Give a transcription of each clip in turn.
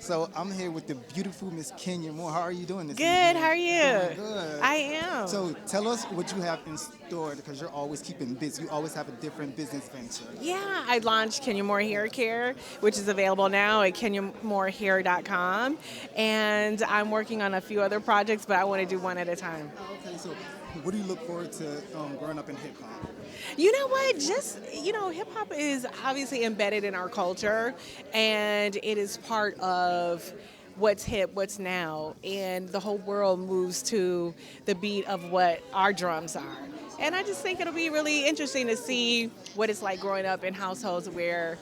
So I'm here with the beautiful Miss Kenya Moore. How are you doing this Good. evening? How are you? Good. I am. So tell us what you have in store because you're always keeping busy. You always have a different business venture. Yeah, I launched Kenya Moore Hair Care, which is available now at kenyamorehair.com. And I'm working on a few other projects, but I want to do one at a time. Okay, so what do you look forward to growing up in hip hop? You know what? Hip hop is obviously embedded in our culture, and it is part of what's hip, what's now, and the whole world moves to the beat of what our drums are. And I just think it'll be really interesting to see what it's like growing up in households where,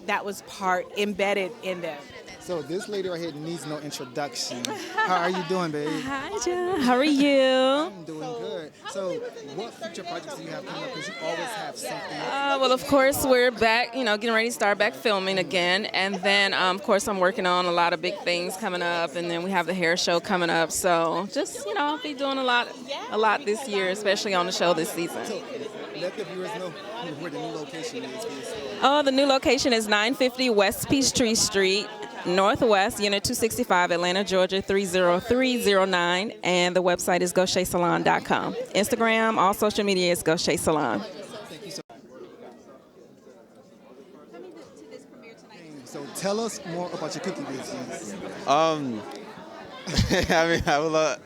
that was part embedded in them. So this lady right here needs no introduction. How are you doing, babe? Hi, John. How are you? I'm doing good. So what future projects do you have coming up? Because you always have something. Well, of course, we're back, getting ready to start back filming again. And then, of course, I'm working on a lot of big things coming up. And then we have the hair show coming up. So just, I'll be doing a lot this year, especially on the show this season. So let the viewers know where the new location is for this. Oh, the new location is 950 West Peachtree Street, Northwest, Unit 265, Atlanta, Georgia 30309, and the website is GochaSalon.com. Instagram, all social media is Gocha Salon. Thank you so much. So tell us more about your cookie business. I would love.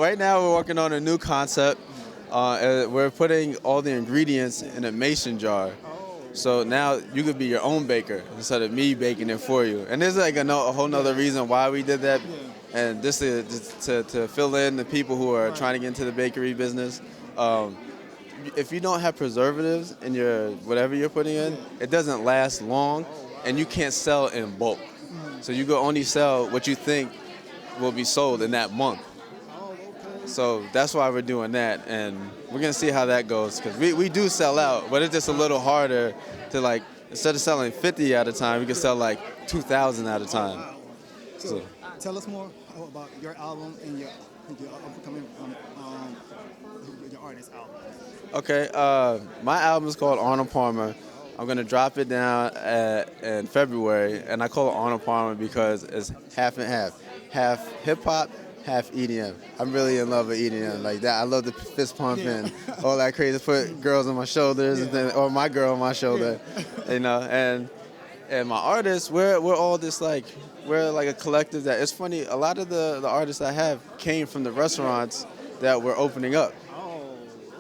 Right now, we're working on a new concept. We're putting all the ingredients in a mason jar. So now you could be your own baker instead of me baking it for you. And there's like a whole nother reason why we did that. And just to fill in the people who are trying to get into the bakery business. If you don't have preservatives in your whatever you're putting in, it doesn't last long and you can't sell in bulk. So you can only sell what you think will be sold in that month. So that's why we're doing that, and we're gonna see how that goes, because we do sell out, but it's just a little harder to instead of selling 50 at a time, we can sell 2,000 at a time. So tell us more about your album and your upcoming your artist album. Okay, my album is called Arnold Palmer. I'm gonna drop it down in February, and I call it Arnold Palmer because it's half and half hip hop, half EDM. I'm really in love with EDM like that. I love the fist pumping, all that crazy. Put girls on my shoulders, or my girl on my shoulder, And my artists, we're all this we're like a collective that. It's funny. A lot of the artists I have came from the restaurants that we're opening up.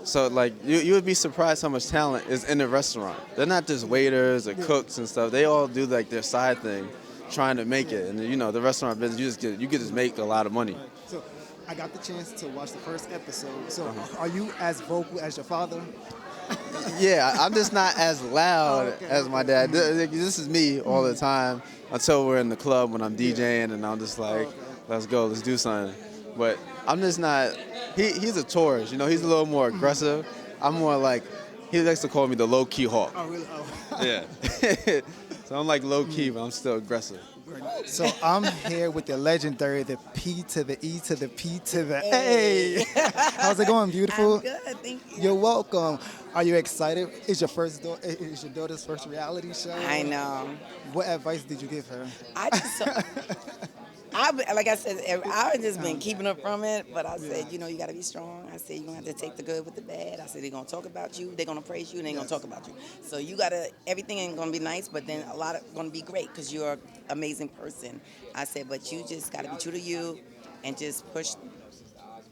So you would be surprised how much talent is in the restaurant. They're not just waiters or cooks and stuff. They all do their side thing, trying to make it. And the restaurant business, you could just make a lot of money. So I got the chance to watch the first episode. So are you as vocal as your father? Yeah, I'm just not as loud as my dad. This is me all the time until we're in the club when I'm DJing and I'm just let's go, let's do something. But I'm just not, he's a tourist, he's a little more aggressive. I'm more he likes to call me the low-key hawk. Oh, really? Oh. Yeah. So I'm low-key, but I'm still aggressive. So I'm here with the legendary, the P to the E to the P to the A. How's it going, beautiful? I'm good, thank you. You're welcome. Are you excited? Is your daughter's first reality show? I know. What advice did you give her? Like I said, I've just been keeping her from it, but I said, you got to be strong. I said, you're going to have to take the good with the bad. I said, they're going to talk about you, they're going to praise you, and they're going to talk about you. So you got to, everything ain't going to be nice, but then a lot of going to be great because you're an amazing person. I said, but you just got to be true to you and just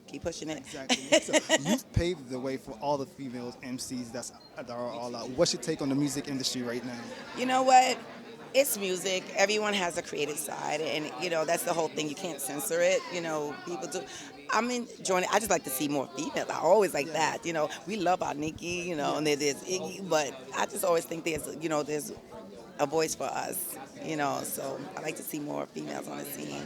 keep pushing it. Exactly. So you've paved the way for all the females MCs that are all out. What's your take on the music industry right now? You know what? It's music. Everyone has a creative side, and that's the whole thing. You can't censor it. People do. I'm enjoying it. I just like to see more females. I always like that. We love our Nikki. And there's Iggy, but I just always think there's a voice for us. So I like to see more females on the scene.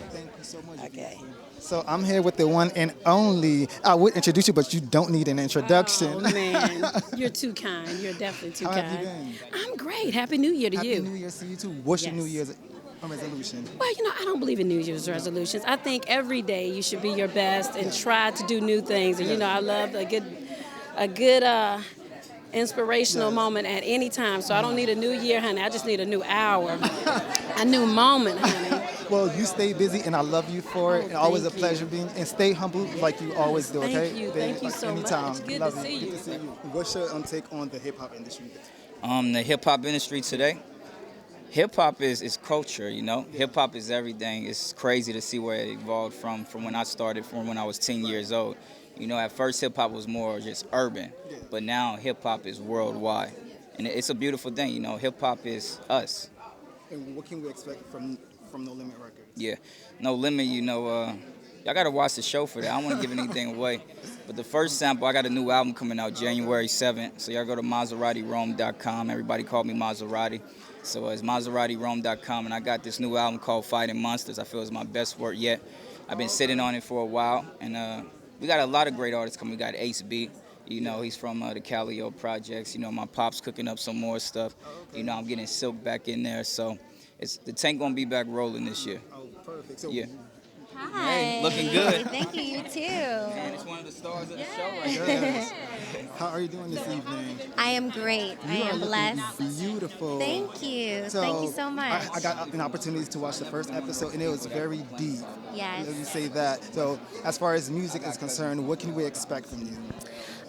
Thank you so much. Okay. So I'm here with the one and only. I would introduce you, but you don't need an introduction. Oh, man. You're too kind. You're definitely too kind. How have you been? I'm great. Happy New Year to you. Happy New Year to you, too. What's your New Year's resolution? Well, I don't believe in New Year's resolutions. I think every day you should be your best and try to do new things. And, I love a good inspirational moment at any time. So I don't need a new year, honey. I just need a new hour. A new moment, honey. Well, you stay busy, and I love you for it. And always a thank pleasure you. being, and stay humble like you always do. Okay? Thank you so anytime. much. Good Love to see you. Good to see you. What's your take on the hip hop industry? The hip hop industry today. Hip hop is culture, you know. Hip hop is everything. It's crazy to see where it evolved from when I started, from when I was 10 years old. You know, at first hip hop was more just urban, but now hip hop is worldwide, and it's a beautiful thing. You know, hip hop is us. And what can we expect from No Limit Records? Yeah, No Limit. You know, y'all gotta watch the show for that. I don't want to give anything away, but the first sample, I got a new album coming out January 7th. So y'all go to MaseratiRome.com. Everybody call me Maserati. So it's MaseratiRome.com, and I got this new album called Fighting Monsters. I feel it's my best work yet. I've been sitting on it for a while, and we got a lot of great artists coming. We got Ace B. You know, he's from the Calio Projects. You know, my pop's cooking up some more stuff. You know, I'm getting Silk back in there. So the tank gonna be back rolling this year. Oh, perfect. So, Yeah. Hi. Hey, looking good. Thank you, you too. And it's one of the stars of the show right there. how are you doing this evening? I am great. I You are am looking blessed. beautiful. Thank you. Thank you so much. I got an opportunity to watch the first episode, and it was very deep. Yes. Let me say that. So, as far as music is concerned, what can we expect from you?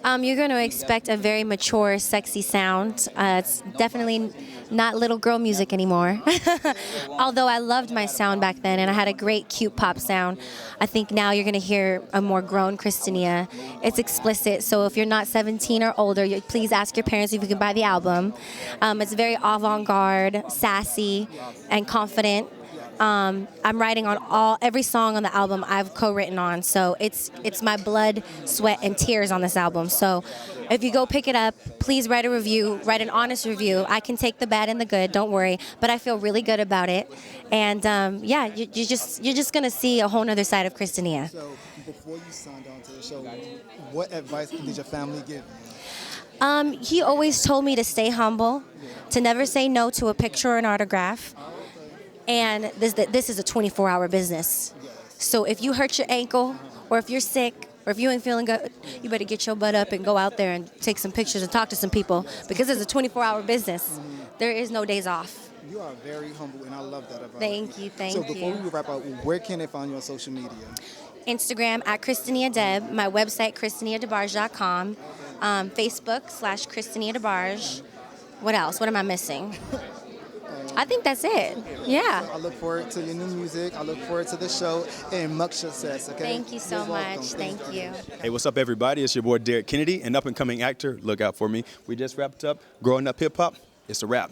You're going to expect a very mature, sexy sound. It's definitely not little girl music anymore. Although I loved my sound back then, and I had a great, cute pop sound. I think now you're going to hear a more grown Kristinia. It's explicit, so if you're not 17 or older, please ask your parents if you can buy the album. It's very avant-garde, sassy, and confident. I'm writing on every song on the album I've co-written on, so it's my blood, sweat, and tears on this album. So if you go pick it up, please write a review, write an honest review. I can take the bad and the good, don't worry, but I feel really good about it. And yeah, you're just gonna see a whole nother side of Kristinia. So, before you signed on to the show, what advice did your family give you? He always told me to stay humble, to never say no to a picture or an autograph. And this is a 24-hour business. So if you hurt your ankle, or if you're sick, or if you ain't feeling good, you better get your butt up and go out there and take some pictures and talk to some people, because it's a 24-hour business. There is no days off. You are very humble, and I love that about you. Thank you, thank you. So before you. we wrap up, where can they find you on social media? Instagram at Kristinia Deb, my website KristiniaDeBarge.com, Facebook /Kristinia DeBarge. What else? What am I missing? I think that's it. Yeah. I look forward to your new music. I look forward to the show, and much success, okay? Thank you so You're welcome. much. Thank you. Hey, what's up, everybody? It's your boy Derric Kennedy, an up-and-coming actor. Look out for me. We just wrapped up Growing Up Hip Hop. It's a wrap.